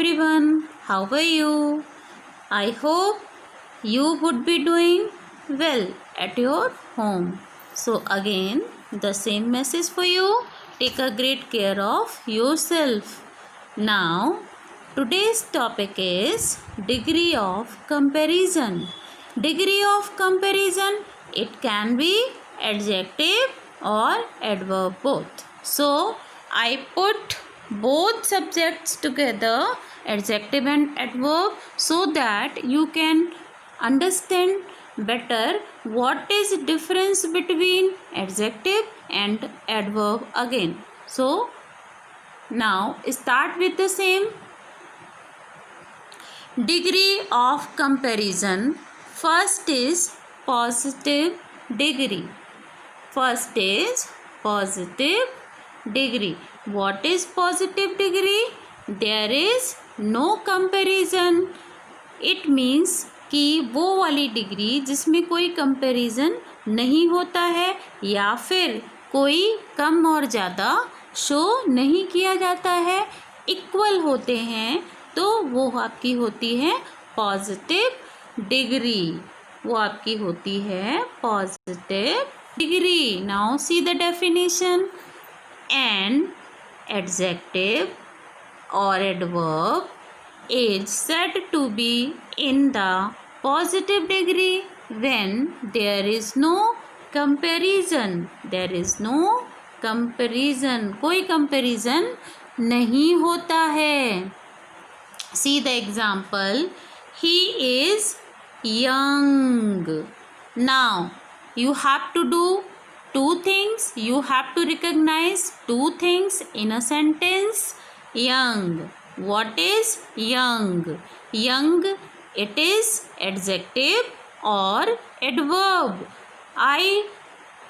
everyone, how are you? I hope you would be doing well at your home. So again, the same message for you. Take a great care of yourself. Now, today's topic is degree of comparison. Degree of comparison, it can be adjective or adverb both. So, I put both subjects together, adjective and adverb, so that you can understand better what is difference between adjective and adverb again. So, now start with the same. Degree of comparison. First is positive degree. First is positive degree. What is positive degree? There is no comparison. It means कि वो वाली degree जिसमें कोई comparison नहीं होता है या फिर कोई कम और ज़्यादा शो नहीं किया जाता है, इक्वल होते हैं, तो वो आपकी होती है पॉजिटिव डिग्री. वो आपकी होती है positive degree. Now see the definition. An adjective or adverb is said to be in the positive degree when there is no comparison. There is no comparison. कोई comparison नहीं होता है. See the example. He is young. Now you have to do two things. You have to recognize two things in a sentence. Young. What is young? Young, it is adjective or adverb. I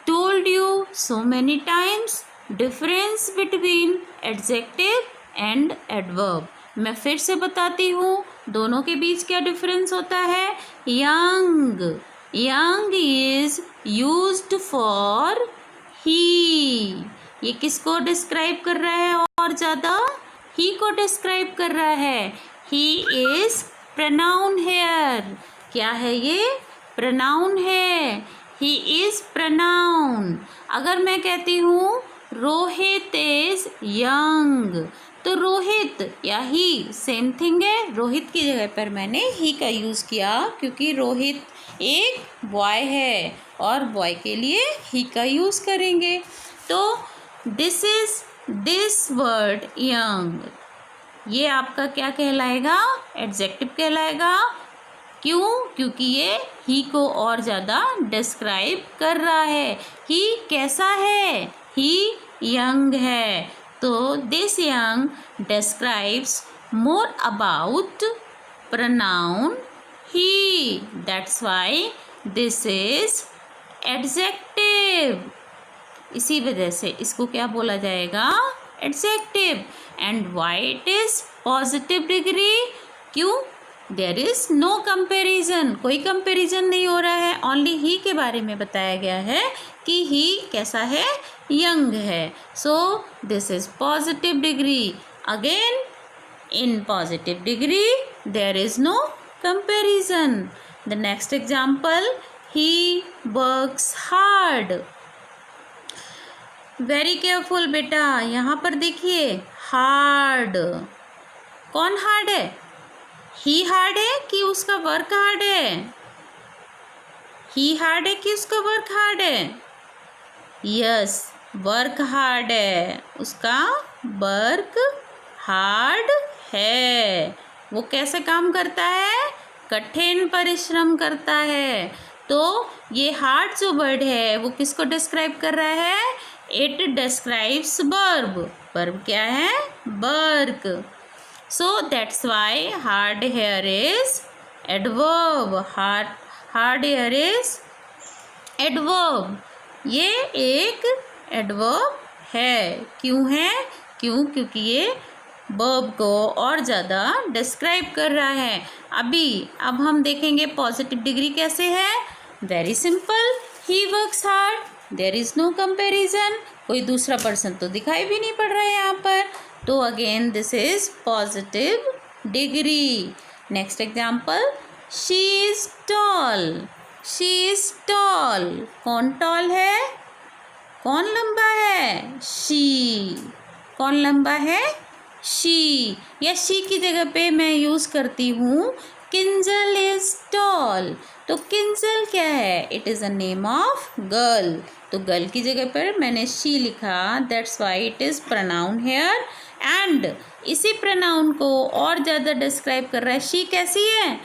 told you so many times difference between adjective and adverb. मैं फिर से बताती हूँ दोनों के बीच क्या difference होता है. young. young is used for he. ये किसको डिस्क्राइब कर रहा है और ज़्यादा? ही को डिस्क्राइब कर रहा है. He is pronoun here. क्या है ये? प्रनाउन है. He is pronoun. अगर मैं कहती हूँ रोहित इज यंग, तो रोहित या ही सेम थिंग है. रोहित की जगह पर मैंने ही का यूज़ किया क्योंकि रोहित एक बॉय है और बॉय के लिए ही का यूज़ करेंगे. तो दिस वर्ड यंग, ये आपका क्या कहलाएगा? एडजेक्टिव कहलाएगा. क्यों? क्योंकि ये ही को और ज़्यादा डिस्क्राइब कर रहा है. ही कैसा है? ही यंग है. तो this young describes more about pronoun he. That's why this is adjective. इसी वजह से इसको क्या बोला जाएगा? Adjective. And why it is positive degree? क्यों? There is no comparison. कोई कंपैरिजन नहीं हो रहा है. ओनली ही के बारे में बताया गया है कि ही कैसा है? यंग है. So this is positive degree. Again in positive degree there is no comparison. The next example. He works hard. Very careful बेटा. यहाँ पर देखिए हार्ड. कौन हार्ड है? ही हार्ड है कि उसका वर्क हार्ड है? ही हार्ड है कि उसका वर्क हार्ड है? यस, वर्क हार्ड है. उसका वर्क हार्ड है. वो कैसे काम करता है? कठिन परिश्रम करता है. तो ये हार्ड जो वर्ड है वो किसको डिस्क्राइब कर रहा है? It describes verb. वर्ब क्या है? Work. So that's why hard here is adverb. Hard here is adverb. ये एक एडवर्ब है. क्यों है? क्योंकि ये वर्ब को और ज़्यादा डिस्क्राइब कर रहा है. अब हम देखेंगे पॉजिटिव डिग्री कैसे है. Very simple. He works hard. There is no comparison. कोई दूसरा पर्सन तो दिखाई भी नहीं पड़ रहा है यहाँ पर. तो again this is positive degree. Next example, she is tall. she is tall. कौन tall है? कौन लंबा है? she. कौन लंबा है? she. या she की जगह पे मैं यूज़ करती हूँ किंजल इज tall. तो किंजल क्या है? It is a name of girl. तो गर्ल की जगह पर मैंने she लिखा, that's why it is pronoun here. And इसी pronoun को और ज़्यादा डिस्क्राइब कर रहा है. she कैसी है?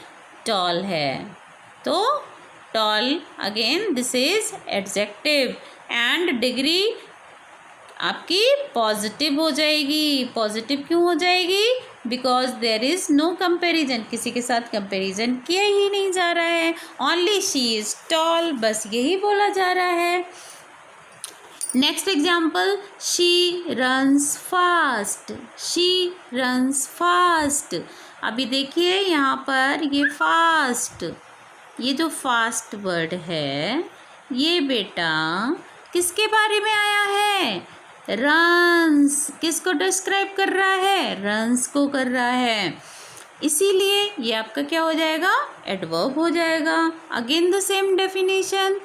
tall है. तो tall again this is adjective. And degree आपकी पॉजिटिव हो जाएगी. पॉजिटिव क्यों हो जाएगी? Because there is no comparison. किसी के साथ कंपेरिजन किया ही नहीं जा रहा है. ओनली शी इज़ टॉल, बस यही बोला जा रहा है. Next example, she runs fast. She runs fast. अभी देखिए यहाँ पर ये फास्ट, ये जो फास्ट वर्ड है ये बेटा किसके बारे में आया है? रन्स. किसको डिस्क्राइब कर रहा है? रन्स को कर रहा है. इसीलिए ये आपका क्या हो जाएगा? एडवर्ब हो जाएगा. Again the same definition.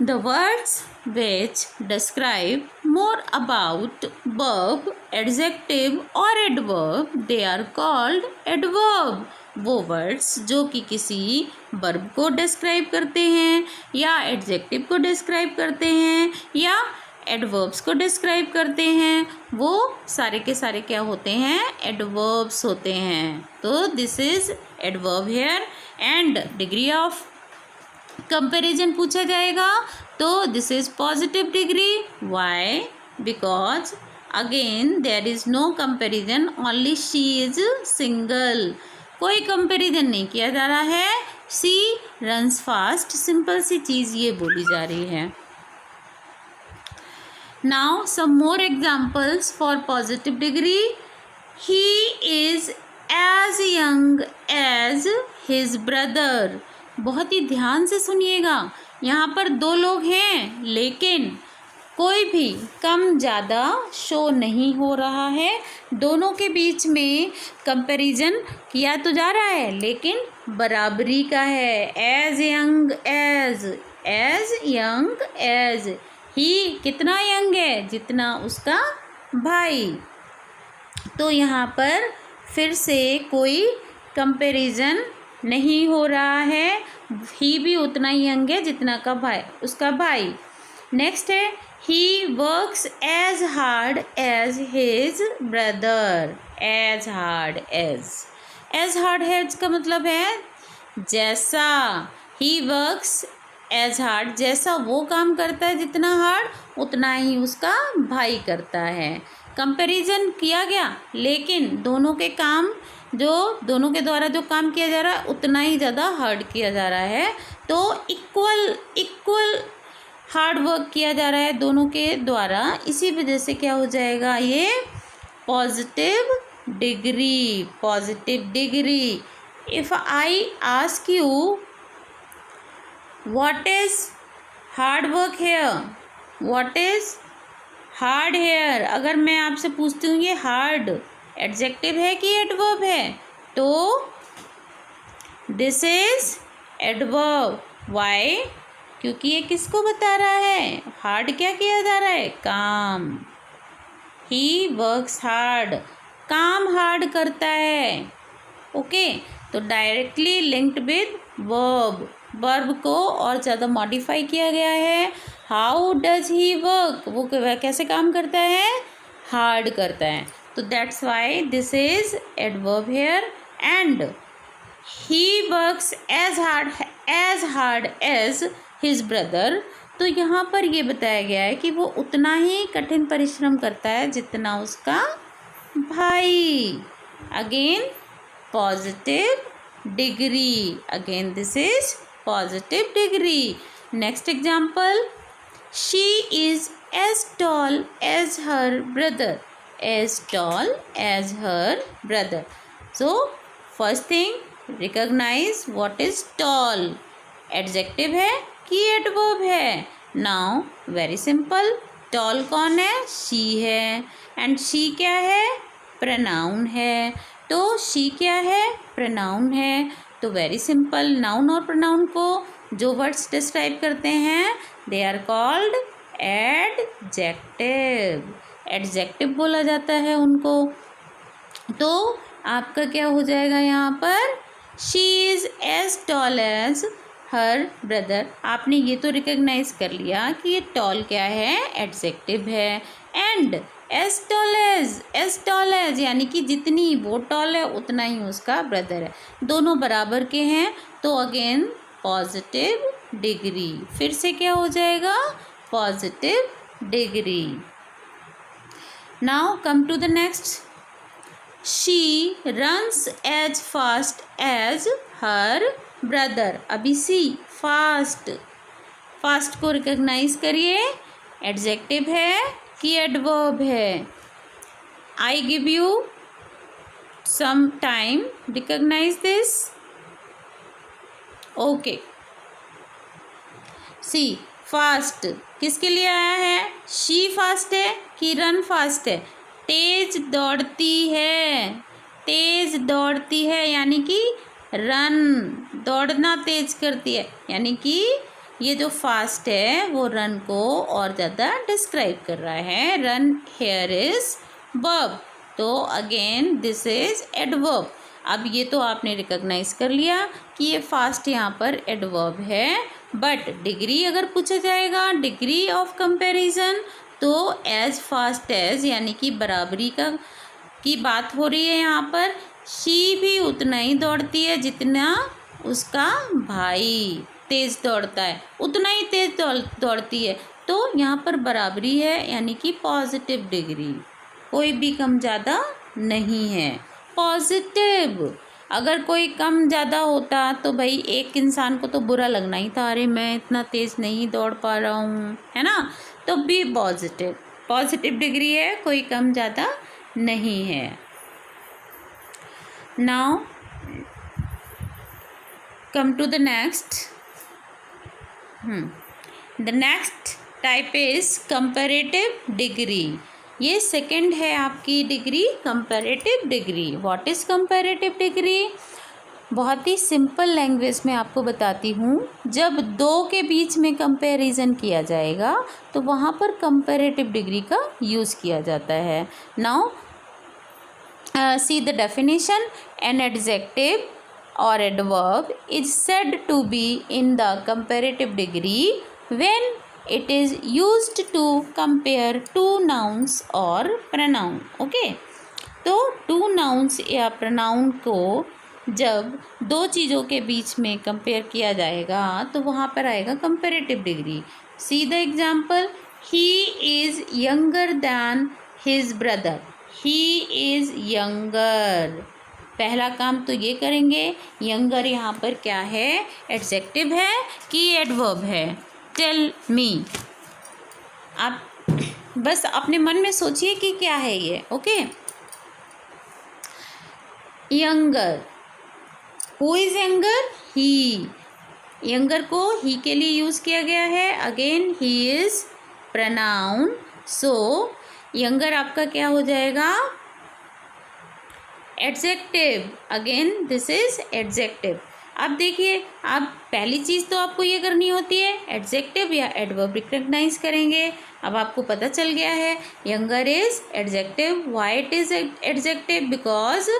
The words which describe more about verb, adjective और adverb, they are called adverb. वो वर्ड्स जो कि किसी वर्ब को डिस्क्राइब करते हैं या एडजेक्टिव को डिस्क्राइब करते हैं या एडवर्ब्स को डिस्क्राइब करते हैं, वो सारे के सारे क्या होते हैं? एडवर्ब्स होते हैं. तो this is adverb here. And degree of comparison पूछा जाएगा तो this is positive degree. Why? Because again there is no comparison, only she is single. कोई कंपैरिजन नहीं किया जा रहा है. शी रन्स फास्ट, सिंपल सी चीज़ ये बोली जा रही है. Now some more examples for positive degree. He is as young as his brother. बहुत ही ध्यान से सुनिएगा. यहाँ पर दो लोग हैं लेकिन कोई भी कम ज़्यादा शो नहीं हो रहा है. दोनों के बीच में कंपैरिजन किया तो जा रहा है लेकिन बराबरी का है. As young as, as young as. He कितना यंग है? जितना उसका भाई. तो यहाँ पर फिर से कोई कंपैरिजन नहीं हो रहा है. ही भी उतना ही यंग है जितना का भाई, उसका भाई. नेक्स्ट है, he works as hard as his brother. As hard as. As hard as का मतलब है जैसा. ही वर्क्स एज हार्ड, जैसा वो काम करता है जितना हार्ड उतना ही उसका भाई करता है. कंपैरिजन किया गया लेकिन दोनों के काम, जो दोनों के द्वारा जो काम किया जा रहा है उतना ही ज़्यादा हार्ड किया जा रहा है. तो इक्वल हार्ड वर्क किया जा रहा है दोनों के द्वारा. इसी वजह से क्या हो जाएगा? ये positive degree. Positive degree. If I ask you what is hard work here, what is hard here, अगर मैं आपसे पूछती हूँ ये हार्ड एडजेक्टिव है कि एडवर्ब है, तो दिस इज एडवर्ब. वाई? क्योंकि ये किसको बता रहा है? हार्ड क्या किया जा रहा है? काम. ही वर्क्स हार्ड, काम हार्ड करता है. ओके, तो directly linked with verb. Verb को और ज़्यादा मॉडिफाई किया गया है. हाउ डज ही वर्क, वो कैसे काम करता है? हार्ड करता है. तो that's why this is adverb here. And he works as hard as his brother. तो यहाँ पर ये बताया गया है कि वो उतना ही कठिन परिश्रम करता है जितना उसका भाई. Again positive degree. Again this is positive degree. Next example, she is as tall as her brother. As tall as her brother. So first thing recognize what is tall. Adjective है कि एडवर्ब है? Now very simple. Toll कौन है? She है. And she क्या है? Pronoun है. तो शी क्या है, प्रोनाउन है। तो वेरी सिंपल, नाउन और प्रोनाउन को जो वर्ड्स डिस्क्राइब करते हैं they are called adjective. Adjective बोला जाता है उनको। तो आपका क्या हो जाएगा यहाँ पर, she is as tall as her brother. आपने ये तो रिकग्नाइज कर लिया कि ये टॉल क्या है, एडजेक्टिव है। एंड एज टॉल एज यानी कि जितनी वो टॉल है उतना ही उसका ब्रदर है, दोनों बराबर के हैं। तो अगेन पॉजिटिव डिग्री, फिर से क्या हो जाएगा, positive degree. Now come to the next, she runs as fast as her brother. अभी सी फास्ट, फास्ट को रिकग्नाइज करिए, एडजेक्टिव है कि एडवर्ब है। I give you some time, recognize this. Okay, see fast किसके लिए आया है, शी फास्ट है कि रन फास्ट है, तेज दौड़ती है, तेज दौड़ती है यानी कि रन, दौड़ना तेज करती है, यानी कि ये जो फास्ट है वो रन को और ज़्यादा डिस्क्राइब कर रहा है। रन हेयर इज वर्ब, तो अगेन दिस इज एडवर्ब। अब ये तो आपने रिकॉग्नाइज कर लिया कि ये फास्ट यहाँ पर एडवर्ब है। बट डिग्री अगर पूछा जाएगा, डिग्री ऑफ कंपैरिजन, तो एज फास्ट एज यानी कि बराबरी की बात हो रही है यहाँ पर। शी भी उतना ही दौड़ती है जितना उसका भाई तेज़ दौड़ता है, उतना ही तेज़ दौड़ती है। तो यहाँ पर बराबरी है यानी कि पॉजिटिव डिग्री, कोई भी कम ज़्यादा नहीं है। पॉजिटिव, अगर कोई कम ज़्यादा होता तो भाई एक इंसान को तो बुरा लगना ही था, अरे मैं इतना तेज़ नहीं दौड़ पा रहा हूँ, है ना। तो बी पॉजिटिव, पॉजिटिव डिग्री है, कोई कम ज़्यादा नहीं है। Now come to the next. The next type is comparative degree. ये सेकंड है आपकी degree, comparative degree. What is comparative degree? बहुत ही सिंपल लैंग्वेज में आपको बताती हूँ। जब दो के बीच में कंपैरिजन किया जाएगा तो वहाँ पर कंपैरेटिव डिग्री का यूज़ किया जाता है। Now see the definition, an adjective or adverb is said to be in the comparative degree when it is used to compare two nouns or pronoun. Okay, तो two nouns या pronoun को जब दो चीज़ों के बीच में कंपेयर किया जाएगा तो वहाँ पर आएगा comparative degree. See the example, he is younger than his brother. He is younger. पहला काम तो ये करेंगे, यंगर यहाँ पर क्या है, एडजेक्टिव है कि एडवर्ब है? Tell me. आप बस अपने मन में सोचिए कि क्या है ये। Okay, younger, who is younger, he. Younger को ही के लिए यूज़ किया गया है। Again he is pronoun, so younger आपका क्या हो जाएगा, adjective. Again this is adjective. अब देखिए, अब पहली चीज़ तो आपको ये करनी होती है, एडजेक्टिव या एडवर्ब रिकग्नाइज करेंगे। अब आपको पता चल गया है younger is adjective. Why it is adjective? Because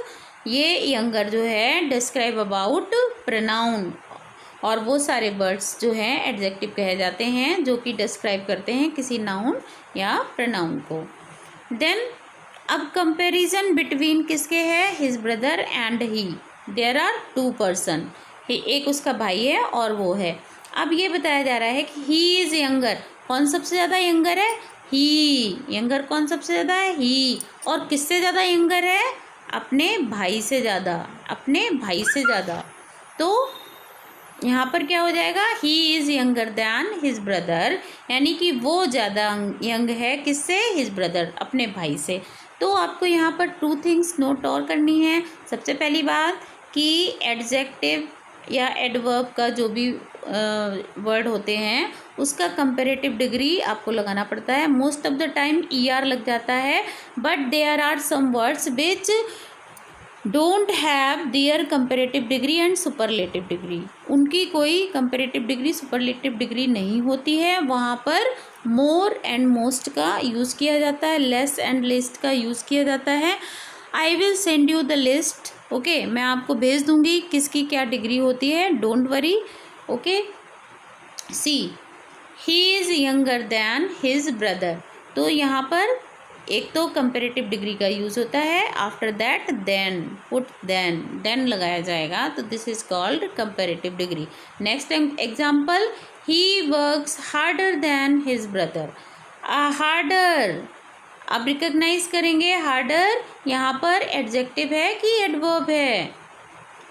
ये यंगर जो है डिस्क्राइब अबाउट प्रोनाउन, और वो सारे वर्ड्स जो हैं एडजेक्टिव कहे जाते हैं जो कि डिस्क्राइब करते हैं किसी नाउन या प्रोनाउन को। देन अब कंपैरिजन बिटवीन किसके है, his brother and he. There are two person, एक उसका भाई है और वो है। अब ये बताया जा रहा है कि ही इज़ यंगर, कौन सबसे ज़्यादा यंगर है, ही। यंगर कौन सबसे ज़्यादा है, ही। और किससे ज़्यादा यंगर है, अपने भाई से ज़्यादा, अपने भाई से ज़्यादा। तो यहाँ पर क्या हो जाएगा, he is younger than his brother, यानी कि वो ज़्यादा यंग है किससे, हिज ब्रदर, अपने भाई से। तो आपको यहाँ पर टू थिंग्स नोट और करनी है। सबसे पहली बात कि एडजेक्टिव या एडवर्ब का जो भी वर्ड होते हैं उसका कंपैरेटिव डिग्री आपको लगाना पड़ता है। Most of the time ER लग जाता है, but there are some words which don't have their comparative degree and superlative degree. उनकी कोई कंपेरेटिव डिग्री सुपरलेटिव डिग्री नहीं होती है। वहाँ पर मोर एंड मोस्ट का यूज़ किया जाता है, लेस एंड लिस्ट का यूज़ किया जाता है। I will send you the list. Okay, मैं आपको भेज दूँगी किसकी क्या डिग्री होती है, don't worry. Okay, see he is younger than his brother. तो यहाँ पर एक तो कंपेरेटिव डिग्री का यूज़ होता है, after that than, put than लगाया जाएगा, तो this is called comparative degree. Next example, he works harder than his brother. Harder अब रिकग्नाइज करेंगे, हार्डर यहाँ पर एडजेक्टिव है कि एडवर्ब है,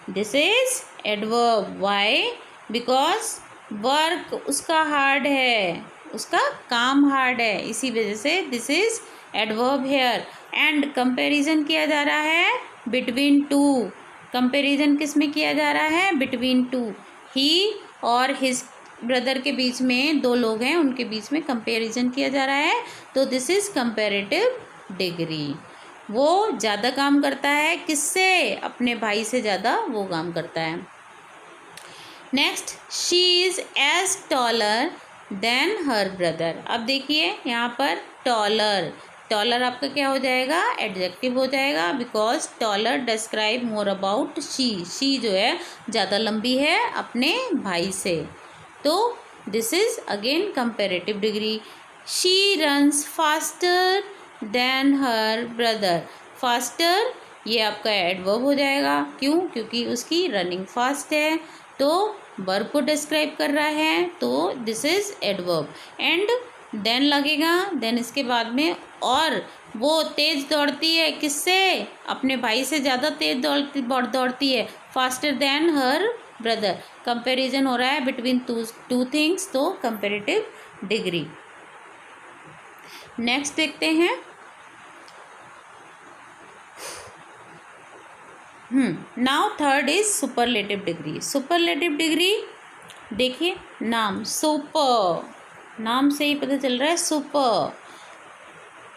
this is adverb. Why? Because work उसका हार्ड है, उसका काम हार्ड है, इसी वजह से this is adverb here. And comparison किया जा रहा है बिटवीन टू। कंपैरिजन किस में किया जा रहा है, बिटवीन टू। ही और हिज ब्रदर के बीच में दो लोग हैं, उनके बीच में कंपैरिजन किया जा रहा है, तो दिस इज कंपैरेटिव डिग्री। वो ज़्यादा काम करता है किससे, अपने भाई से ज़्यादा वो काम करता है। Next, she is as taller than her brother. अब देखिए यहाँ पर टॉलर, टॉलर आपका क्या हो जाएगा, एडजेक्टिव हो जाएगा, because taller describe more about she जो है ज़्यादा लंबी है अपने भाई से, तो this is again comparative degree. She runs faster than her brother. Faster ये आपका एडवर्ब हो जाएगा, क्यों, क्योंकि उसकी रनिंग फास्ट है, तो वर्ब को डिस्क्राइब कर रहा है, तो this is adverb. And then लगेगा, देन इसके बाद में, और वो तेज़ दौड़ती है किससे, अपने भाई से ज़्यादा तेज़ दौड़ती है, faster than her brother. Comparison हो रहा है बिटवीन टू थिंग्स, तो कंपैरेटिव डिग्री। नेक्स्ट देखते हैं, now third is superlative degree. Superlative degree देखिए, नाम सुपर, नाम से ही पता चल रहा है सुपर।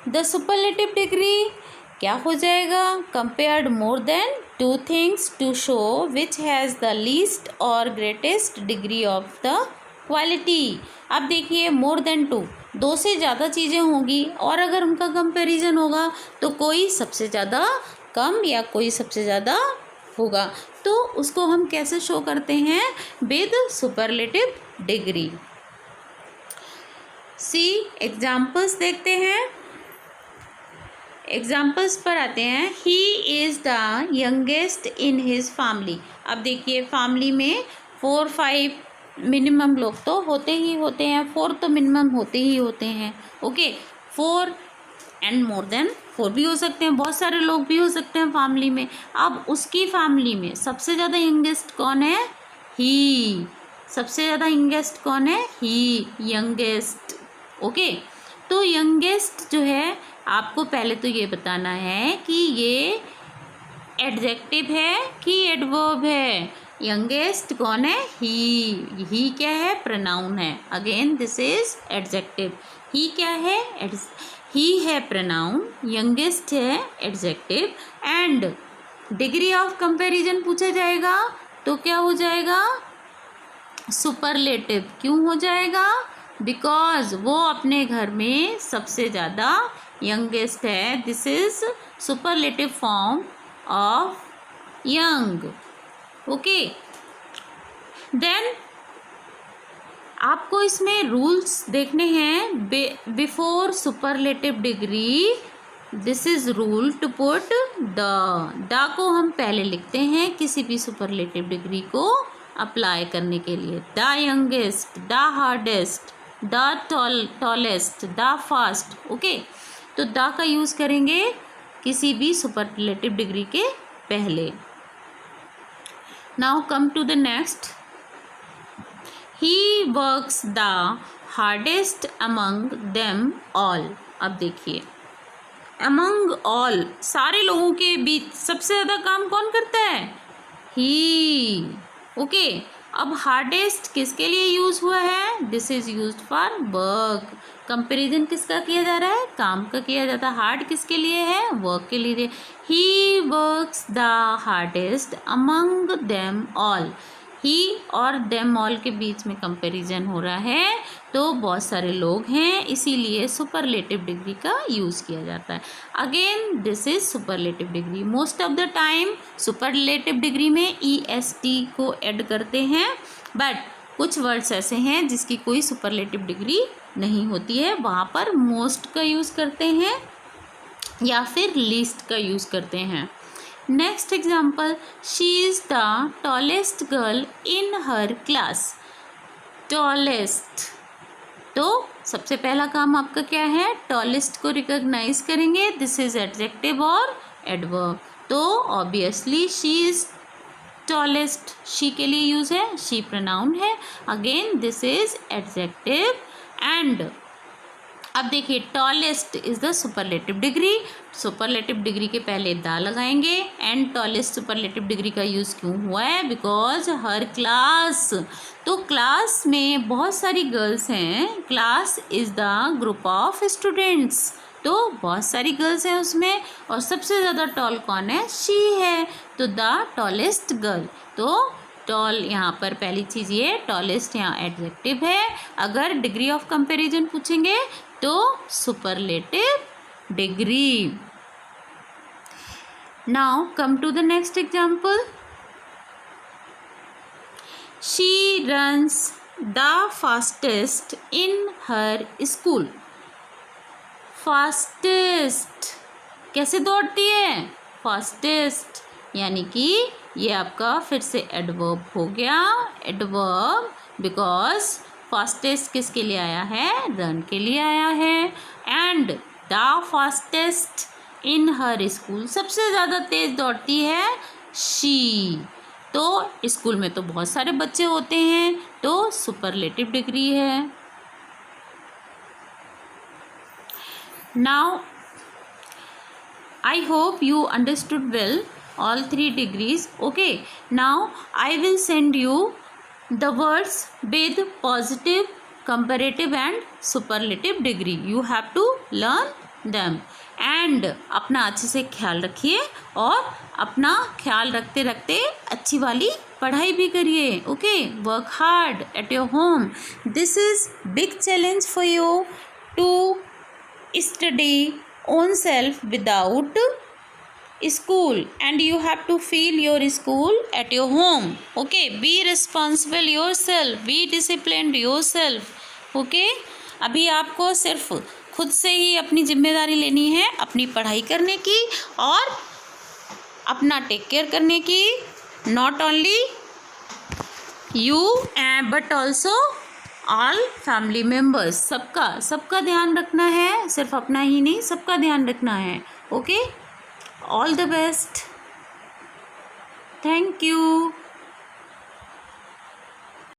द सुपरलेटिव डिग्री क्या हो जाएगा, compared more than two things to show which has the least और greatest degree of the quality. अब देखिए, मोर देन टू, दो से ज़्यादा चीज़ें होंगी, और अगर उनका कंपैरिजन होगा तो कोई सबसे ज़्यादा कम या कोई सबसे ज़्यादा होगा, तो उसको हम कैसे शो करते हैं, with superlative degree. See examples देखते हैं, एग्जाम्पल्स पर आते हैं। He is the youngest in his family. अब देखिए, फैमिली में 4-5 मिनिमम लोग तो होते ही होते हैं, 4 तो मिनिमम होते ही होते हैं। ओके, 4 एंड मोर देन 4 भी हो सकते हैं, बहुत सारे लोग भी हो सकते हैं फैमिली में। अब उसकी फैमिली में सबसे ज़्यादा यंगेस्ट कौन है, ही। सबसे ज़्यादा यंगेस्ट कौन है, ही, यंगेस्ट। ओके, तो यंगेस्ट जो है, आपको पहले तो ये बताना है कि ये एडजेक्टिव है कि एडवर्ब है। यंगेस्ट कौन है, ही क्या है, प्रोनाउन है। Again this is adjective. He क्या है, ही है प्रोनाउन, यंगेस्ट है adjective, and degree of comparison पूछा जाएगा तो क्या हो जाएगा, सुपरलेटिव। क्यों हो जाएगा, बिकॉज वो अपने घर में सबसे ज़्यादा यंगेस्ट है। This is superlative form of young. Okay, then आपको इसमें रूल्स देखने हैं। Before superlative degree, this is rule to put the को हम पहले लिखते हैं किसी भी सुपरलेटिव डिग्री को अप्लाई करने के लिए। The youngest, the hardest, the tallest, the fast. Okay, तो द का यूज़ करेंगे किसी भी सुपरलेटिव डिग्री के पहले। Now come to the next, he works the hardest among them all. अब देखिए, अमंग ऑल, सारे लोगों के बीच सबसे ज़्यादा काम कौन करता है, ही। ओके, अब हार्डेस्ट किसके लिए यूज़ हुआ है, this is used for work. Comparison किसका किया जा रहा है? काम का किया जाता है। हार्ड किसके लिए है? वर्क के लिए। He works the hardest among them all. He और देम ऑल के बीच में कंपैरिजन हो रहा है, तो बहुत सारे लोग हैं, इसीलिए सुपरलेटिव डिग्री का यूज़ किया जाता है। Again this is superlative degree. Most of the time superlative degree में EST को ऐड करते हैं, बट कुछ वर्ड्स ऐसे हैं जिसकी कोई सुपरलेटिव डिग्री नहीं होती है, वहाँ पर मोस्ट का यूज़ करते हैं या फिर लीस्ट का यूज़ करते हैं। Next example, she is the tallest girl in her class. Tallest, तो सबसे पहला काम आपका क्या है? टॉलेस्ट को रिकॉग्नाइज करेंगे। दिस इज एडजेक्टिव और एडवर्ब। तो obviously she is tallest, she के लिए यूज है, शी प्रोनाउन है। Again this is adjective. And अब देखिए, tallest is the superlative degree. Superlative degree के पहले द लगाएंगे। एंड टॉलेस्ट सुपरलेटिव डिग्री का यूज़ क्यों हुआ है? बिकॉज हर क्लास, तो क्लास में बहुत सारी गर्ल्स हैं। Class is the group of students, तो बहुत सारी गर्ल्स हैं उसमें, और सबसे ज़्यादा टॉल कौन है? शी है, तो द टॉलेस्ट गर्ल। तो टॉल यहाँ पर पहली चीज़ ये, टॉलेस्ट यहाँ एडजेक्टिव है। अगर डिग्री ऑफ कंपैरिजन पूछेंगे तो superlative degree. Now come to the next example, she runs the fastest in her school. Fastest कैसे दौड़ती है? फास्टेस्ट, यानी कि ये आपका फिर से एडवर्ब हो गया। एडवर्ब, बिकॉज फास्टेस्ट किसके लिए आया है? रन के लिए आया है। And the fastest in her school, सबसे ज़्यादा तेज़ दौड़ती है शी। तो स्कूल में तो बहुत सारे बच्चे होते हैं, तो सुपरलेटिव डिग्री है। Now I hope you understood well all 3 degrees. Okay, now I will send you the words with positive, comparative and superlative degree. You have to learn them. And अपना अच्छे से ख्याल रखिए, और अपना ख्याल रखते रखते अच्छी वाली पढ़ाई भी करिए। Okay, work hard at your home. This is big challenge for you to study own self without school, and you have to feel your school at your home. Okay, be responsible yourself, be disciplined yourself. Okay, अभी आपको सिर्फ खुद से ही अपनी जिम्मेदारी लेनी है, अपनी पढ़ाई करने की और अपना टेक केयर करने की। Not only you but also all family members, सबका ध्यान रखना है, सिर्फ अपना ही नहीं, सबका ध्यान रखना है। Okay, all the best, thank you.